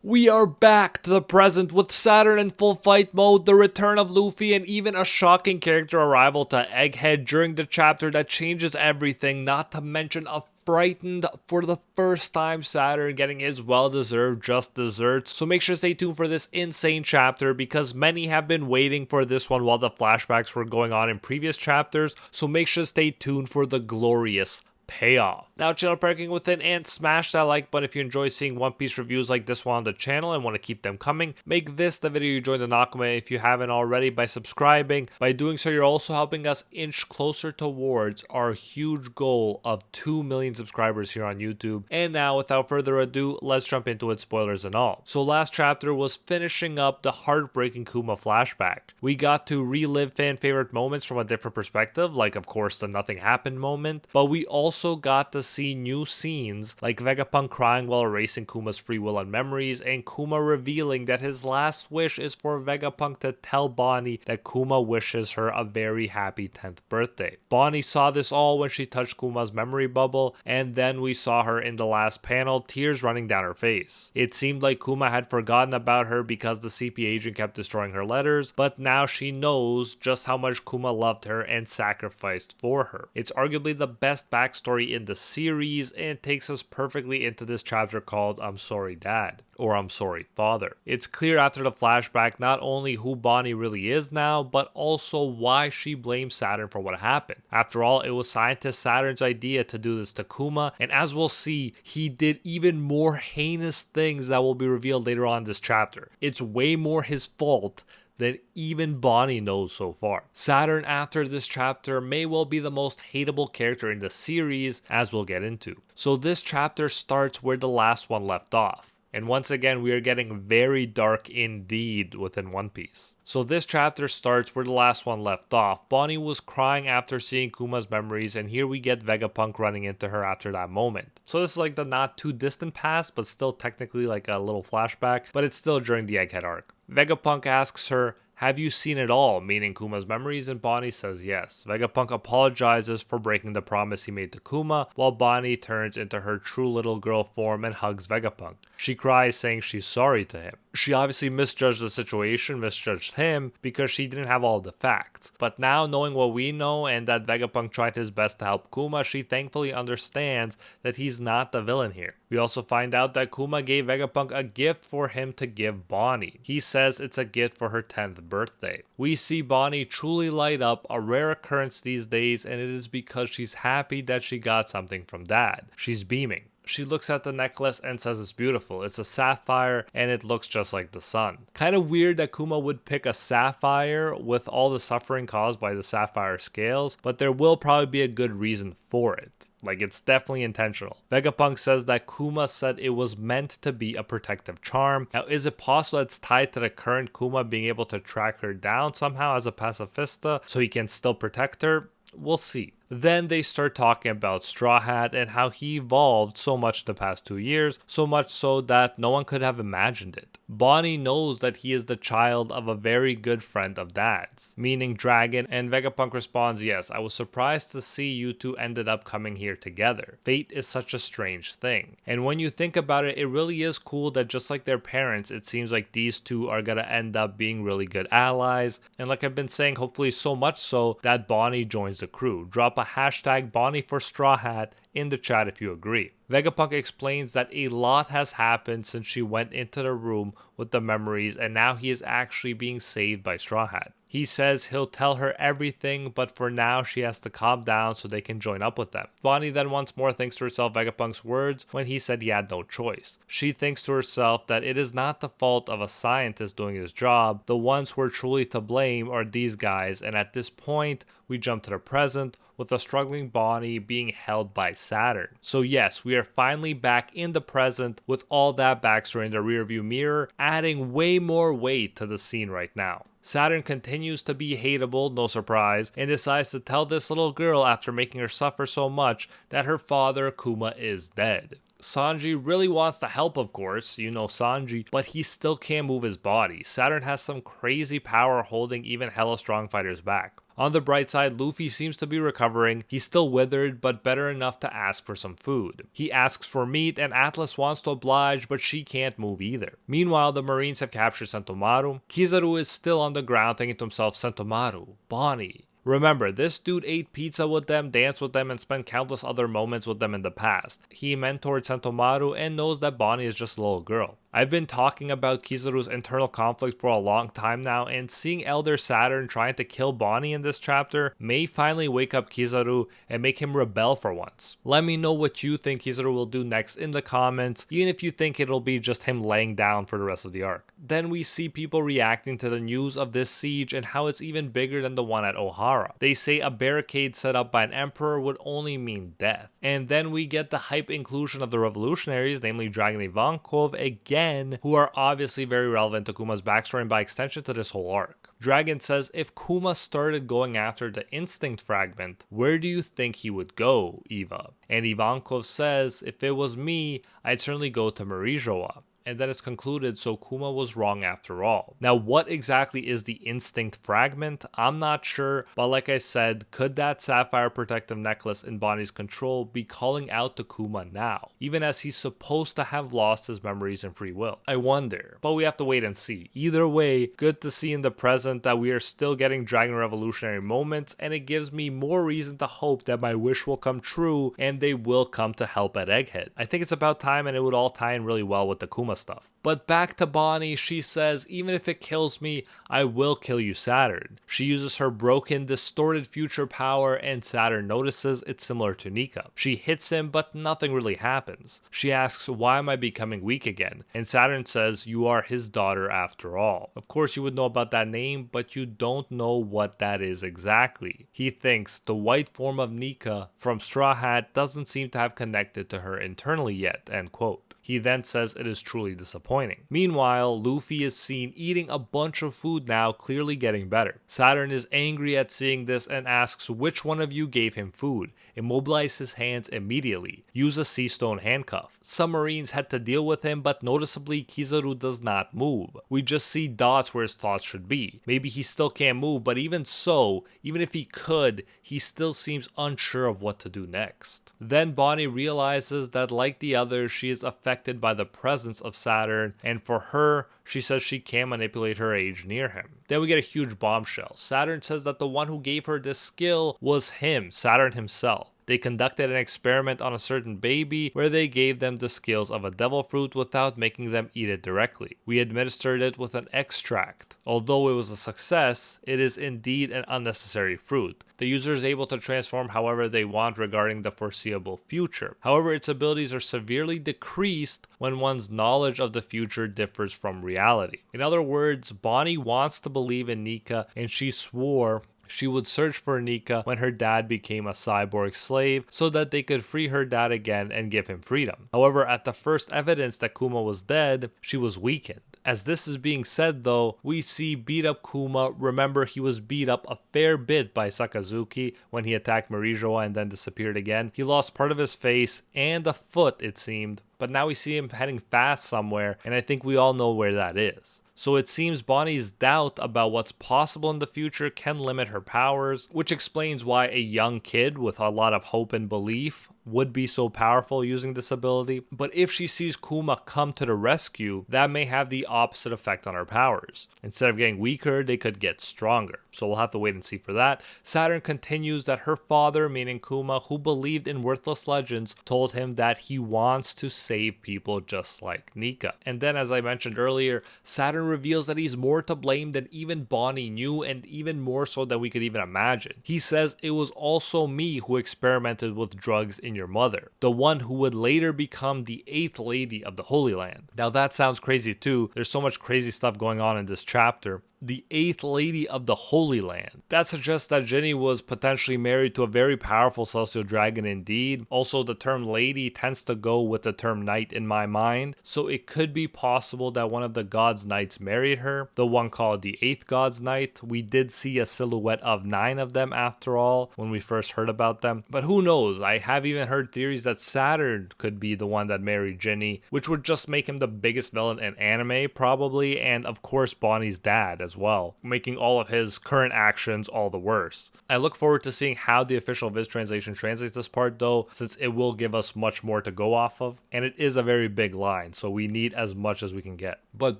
We are back to the present with Saturn in full fight mode, the return of Luffy, and even a shocking character arrival to Egghead during the chapter that changes everything, not to mention a frightened for the first time Saturn getting his well-deserved just desserts. So make sure to stay tuned for this insane chapter because many have been waiting for this one while the flashbacks were going on in previous chapters, so make sure to stay tuned for the glorious payoff. Now channel parking within and smash that like button if you enjoy seeing One Piece reviews like this one on the channel and want to keep them coming. Make this the video you join the Nakama if you haven't already by subscribing. By doing so, you're also helping us inch closer towards our huge goal of 2 million subscribers here on YouTube. And now without further ado, let's jump into it, spoilers and all. So last chapter was finishing up the heartbreaking Kuma flashback. We got to relive fan favorite moments from a different perspective, like of course the nothing happened moment, but we also got to see new scenes like Vegapunk crying while erasing Kuma's free will and memories, and Kuma revealing that his last wish is for Vegapunk to tell Bonnie that Kuma wishes her a very happy 10th birthday. Bonnie saw this all when she touched Kuma's memory bubble, and then we saw her in the last panel, tears running down her face. It seemed like Kuma had forgotten about her because the CP agent kept destroying her letters, but now she knows just how much Kuma loved her and sacrificed for her. It's arguably the best backstory in the series, and it takes us perfectly into this chapter called I'm Sorry Dad, or I'm Sorry Father. It's clear after the flashback not only who Bonnie really is now, but also why she blames Saturn for what happened. After all, it was scientist Saturn's idea to do this to Kuma, and as we'll see, he did even more heinous things that will be revealed later on in this chapter. It's way more his fault than even Bonnie knows so far. Saturn after this chapter may well be the most hateable character in the series, as we'll get into. So this chapter starts where the last one left off. And once again, we are getting very dark indeed within One Piece. So this chapter starts where the last one left off. Bonnie was crying after seeing Kuma's memories, and here we get Vegapunk running into her after that moment. So this is like the not too distant past, but still technically like a little flashback, but it's still during the Egghead arc. Vegapunk asks her, "Have you seen it all?" meaning Kuma's memories, and Bonnie says yes. Vegapunk apologizes for breaking the promise he made to Kuma, while Bonnie turns into her true little girl form and hugs Vegapunk. She cries, saying she's sorry to him. She obviously misjudged the situation, misjudged him, because she didn't have all the facts. But now, knowing what we know and that Vegapunk tried his best to help Kuma, she thankfully understands that he's not the villain here. We also find out that Kuma gave Vegapunk a gift for him to give Bonnie. He says it's a gift for her 10th birthday. We see Bonnie truly light up, a rare occurrence these days, and it is because she's happy that she got something from Dad. She's beaming. She looks at the necklace and says it's beautiful. It's a sapphire and it looks just like the sun. Kind of weird that Kuma would pick a sapphire with all the suffering caused by the sapphire scales, but there will probably be a good reason for it. Like, it's definitely intentional. Vegapunk says that Kuma said it was meant to be a protective charm. Now, is it possible it's tied to the current Kuma being able to track her down somehow as a pacifista so he can still protect her? We'll see. Then they start talking about Straw Hat and how he evolved so much the past 2 years, so much so that no one could have imagined it. Bonnie knows that he is the child of a very good friend of Dad's, meaning Dragon, and Vegapunk responds, "Yes, I was surprised to see you two ended up coming here together. Fate is such a strange thing." And when you think about it, it really is cool that just like their parents, it seems like these two are gonna end up being really good allies. And like I've been saying, hopefully so much so that Bonnie joins the crew. Drop a hashtag Bonnie for Straw Hat in the chat if you agree. Vegapunk explains that a lot has happened since she went into the room with the memories, and now he is actually being saved by Straw Hat. He says he'll tell her everything, but for now she has to calm down so they can join up with them. Bonnie then once more thinks to herself Vegapunk's words when he said he had no choice. She thinks to herself that it is not the fault of a scientist doing his job. The ones who are truly to blame are these guys, and at this point we jump to the present with a struggling Bonnie being held by Saturn. So yes, we are finally back in the present with all that backstory in the rearview mirror, adding way more weight to the scene right now. Saturn continues to be hateable, no surprise, and decides to tell this little girl after making her suffer so much that her father, Kuma, is dead. Sanji really wants to help, of course, you know Sanji, but he still can't move his body. Saturn has some crazy power holding even hella strong fighters back. On the bright side, Luffy seems to be recovering. He's still withered, but better enough to ask for some food. He asks for meat, and Atlas wants to oblige, but she can't move either. Meanwhile, the Marines have captured Sentomaru. Kizaru is still on the ground thinking to himself, Sentomaru, Bonnie. Remember, this dude ate pizza with them, danced with them, and spent countless other moments with them in the past. He mentored Sentomaru and knows that Bonnie is just a little girl. I've been talking about Kizaru's internal conflict for a long time now, and seeing Elder Saturn trying to kill Bonnie in this chapter may finally wake up Kizaru and make him rebel for once. Let me know what you think Kizaru will do next in the comments, even if you think it'll be just him laying down for the rest of the arc. Then we see people reacting to the news of this siege and how it's even bigger than the one at Ohara. They say a barricade set up by an emperor would only mean death. And then we get the hype inclusion of the revolutionaries, namely Dragon Ivankov again, who are obviously very relevant to Kuma's backstory and by extension to this whole arc. Dragon says if Kuma started going after the instinct fragment, where do you think he would go, Eva? And Ivankov says, if it was me, I'd certainly go to Marijoa. And then it's concluded, so Kuma was wrong after all. Now, what exactly is the instinct fragment? I'm not sure, but like I said, could that sapphire protective necklace in Bonnie's control be calling out to Kuma now, even as he's supposed to have lost his memories and free will? I wonder, but we have to wait and see. Either way, good to see in the present that we are still getting Dragon Revolutionary moments, and it gives me more reason to hope that my wish will come true and they will come to help at Egghead. I think it's about time, and it would all tie in really well with the Kuma stuff. But back to Bonnie, she says, even if it kills me, I will kill you, Saturn. She uses her broken, distorted future power, and Saturn notices it's similar to Nika. She hits him, but nothing really happens. She asks, why am I becoming weak again? And Saturn says, you are his daughter after all. Of course, you would know about that name, but you don't know what that is exactly. He thinks the white form of Nika from Straw Hat doesn't seem to have connected to her internally yet, end quote. He then says it is truly disappointing. Meanwhile, Luffy is seen eating a bunch of food now, clearly getting better. Saturn is angry at seeing this and asks which one of you gave him food. Immobilize his hands immediately. Use a sea stone handcuff. Some Marines had to deal with him, but noticeably Kizaru does not move. We just see dots where his thoughts should be. Maybe he still can't move, but even so, even if he could, he still seems unsure of what to do next. Then Bonnie realizes that like the others, she is affected by the presence of Saturn, and for her, she says she can't manipulate her age near him. Then we get a huge bombshell. Saturn says that the one who gave her this skill was him, Saturn himself. They conducted an experiment on a certain baby where they gave them the skills of a devil fruit without making them eat it directly. We administered it with an extract. Although it was a success, it is indeed an unnecessary fruit. The user is able to transform however they want regarding the foreseeable future. However, its abilities are severely decreased when one's knowledge of the future differs from reality. In other words, Bonnie wants to believe in Nika, and she swore she would search for Nika when her dad became a cyborg slave so that they could free her dad again and give him freedom. However, at the first evidence that Kuma was dead, she was weakened. As this is being said though, we see beat up Kuma. Remember, he was beat up a fair bit by Sakazuki when he attacked Marijoa and then disappeared again. He lost part of his face and a foot, it seemed, but now we see him heading fast somewhere, and I think we all know where that is. So it seems Bonnie's doubt about what's possible in the future can limit her powers, which explains why a young kid with a lot of hope and belief would be so powerful using this ability. But if she sees Kuma come to the rescue, that may have the opposite effect on her powers. Instead of getting weaker, they could get stronger. So we'll have to wait and see for that. Saturn continues that her father, meaning Kuma, who believed in worthless legends, told him that he wants to save people just like Nika. And then, as I mentioned earlier, Saturn reveals that he's more to blame than even Bonnie knew, and even more so than we could even imagine. He says it was also me who experimented with drugs in your mother, the one who would later become the 8th lady of the Holy Land. Now that sounds crazy too. There's so much crazy stuff going on in this chapter. The 8th lady of the Holy Land. That suggests that Ginny was potentially married to a very powerful celestial dragon indeed. Also, the term lady tends to go with the term knight in my mind, so it could be possible that one of the god's knights married her, the one called the 8th god's knight. We did see a silhouette of 9 of them after all when we first heard about them, but who knows? I have even heard theories that Saturn could be the one that married Ginny, which would just make him the biggest villain in anime probably, and of course Bonnie's dad as as well, making all of his current actions all the worse. I look forward to seeing how the official Viz translation translates this part though, since it will give us much more to go off of, and it is a very big line, so we need as much as we can get. But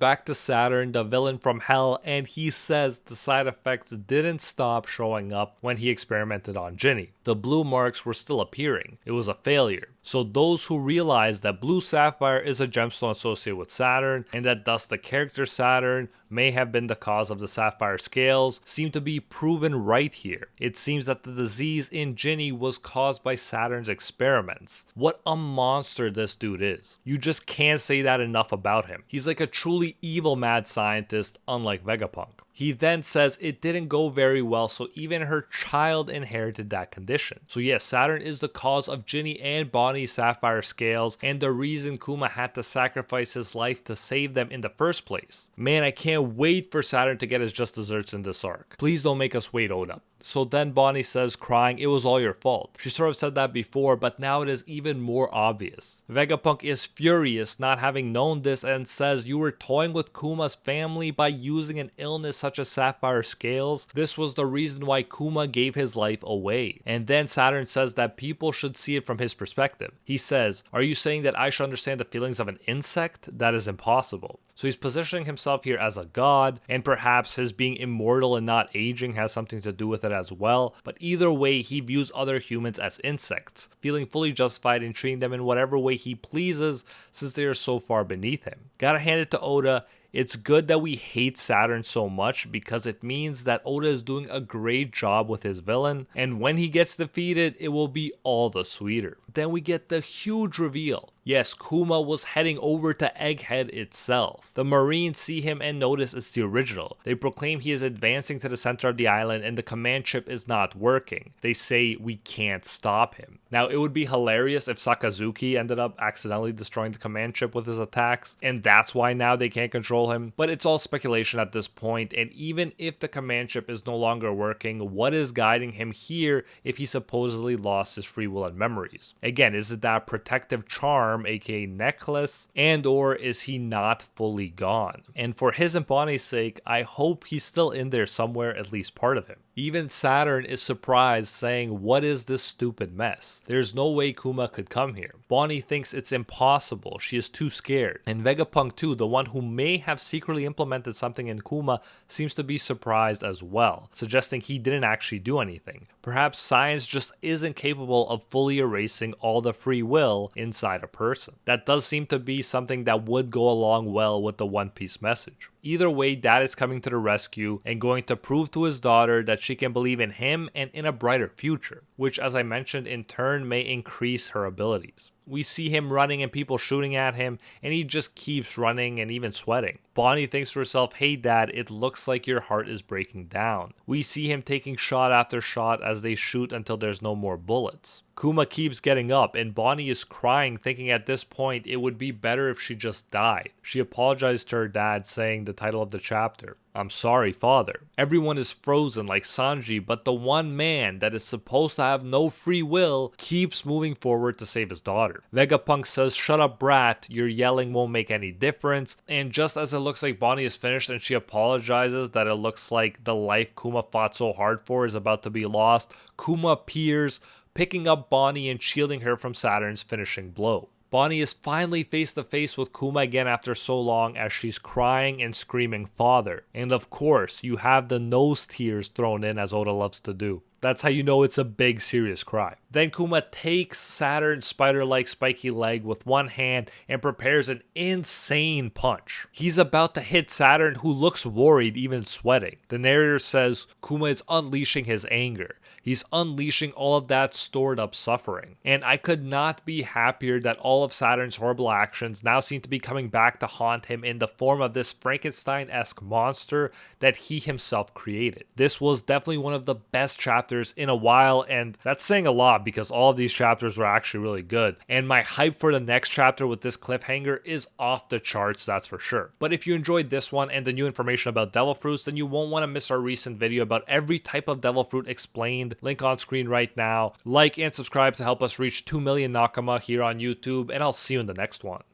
back to Saturn, the villain from hell, and he says the side effects didn't stop showing up when he experimented on Ginny. The blue marks were still appearing. It was a failure. So those who realize that blue sapphire is a gemstone associated with Saturn, and that thus the character Saturn may have been the cause of the sapphire scales, seem to be proven right here. It seems that the disease in Ginny was caused by Saturn's experiments. What a monster this dude is. You just can't say that enough about him. He's like a truly evil mad scientist, unlike Vegapunk. He then says it didn't go very well, so even her child inherited that condition. So yes, Saturn is the cause of Ginny and Bonnie's sapphire scales, and the reason Kuma had to sacrifice his life to save them in the first place. Man, I can't wait for Saturn to get his just desserts in this arc. Please don't make us wait, Oda. So then Bonnie says, crying, it was all your fault. She sort of said that before, but now it is even more obvious. Vegapunk is furious not having known this and says, you were toying with Kuma's family by using an illness such as sapphire scales. This was the reason why Kuma gave his life away. And then Saturn says that people should see it from his perspective. He says, are you saying that I should understand the feelings of an insect? That is impossible. So he's positioning himself here as a god, and perhaps his being immortal and not aging has something to do with it as well, but either way he views other humans as insects, feeling fully justified in treating them in whatever way he pleases since they are so far beneath him. Gotta hand it to Oda. It's good that we hate Saturn so much because it means that Oda is doing a great job with his villain, and when he gets defeated, it will be all the sweeter. Then we get the huge reveal. Yes, Kuma was heading over to Egghead itself. The Marines see him and notice it's the original. They proclaim he is advancing to the center of the island and the command chip is not working. They say we can't stop him. Now, it would be hilarious if Sakazuki ended up accidentally destroying the command chip with his attacks, and that's why now they can't control him. But it's all speculation at this point, and even if the command chip is no longer working, what is guiding him here if he supposedly lost his free will and memories? Again, is it that protective charm, aka necklace, and or is he not fully gone? And for his and Bonnie's sake, I hope he's still in there somewhere, at least part of him. Even Saturn is surprised, saying, what is this stupid mess? There's no way Kuma could come here. Bonnie thinks it's impossible, she is too scared. And Vegapunk too, the one who may have secretly implemented something in Kuma, seems to be surprised as well, suggesting he didn't actually do anything. Perhaps science just isn't capable of fully erasing all the free will inside a person. That does seem to be something that would go along well with the One Piece message. Either way, Dad is coming to the rescue and going to prove to his daughter that she can believe in him and in a brighter future, which, as I mentioned, in turn may increase her abilities. We see him running and people shooting at him, and he just keeps running and even sweating. Bonnie thinks to herself, hey dad, it looks like your heart is breaking down. We see him taking shot after shot as they shoot until there's no more bullets. Kuma keeps getting up, and Bonnie is crying, thinking at this point it would be better if she just died. She apologized to her dad, saying the title of the chapter, I'm sorry, father. Everyone is frozen like Sanji, but the one man that is supposed to have no free will keeps moving forward to save his daughter. Vegapunk says, shut up brat, your yelling won't make any difference. And just as it looks like Bonnie is finished and she apologizes that it looks like the life Kuma fought so hard for is about to be lost, Kuma appears, picking up Bonnie and shielding her from Saturn's finishing blow. Bonnie is finally face to face with Kuma again after so long as she's crying and screaming father. And of course, you have the nose tears thrown in as Oda loves to do. That's how you know it's a big serious cry. Then Kuma takes Saturn's spider-like spiky leg with one hand and prepares an insane punch. He's about to hit Saturn, who looks worried, even sweating. The narrator says Kuma is unleashing his anger. He's unleashing all of that stored up suffering. And I could not be happier that all of Saturn's horrible actions now seem to be coming back to haunt him in the form of this Frankenstein-esque monster that he himself created. This was definitely one of the best chapters in a while, and that's saying a lot because all of these chapters were actually really good. And my hype for the next chapter with this cliffhanger is off the charts, that's for sure. But if you enjoyed this one and the new information about devil fruits, then you won't want to miss our recent video about every type of devil fruit explained. Link on screen right now. Like and subscribe to help us reach 2 million Nakama here on YouTube, and I'll see you in the next one.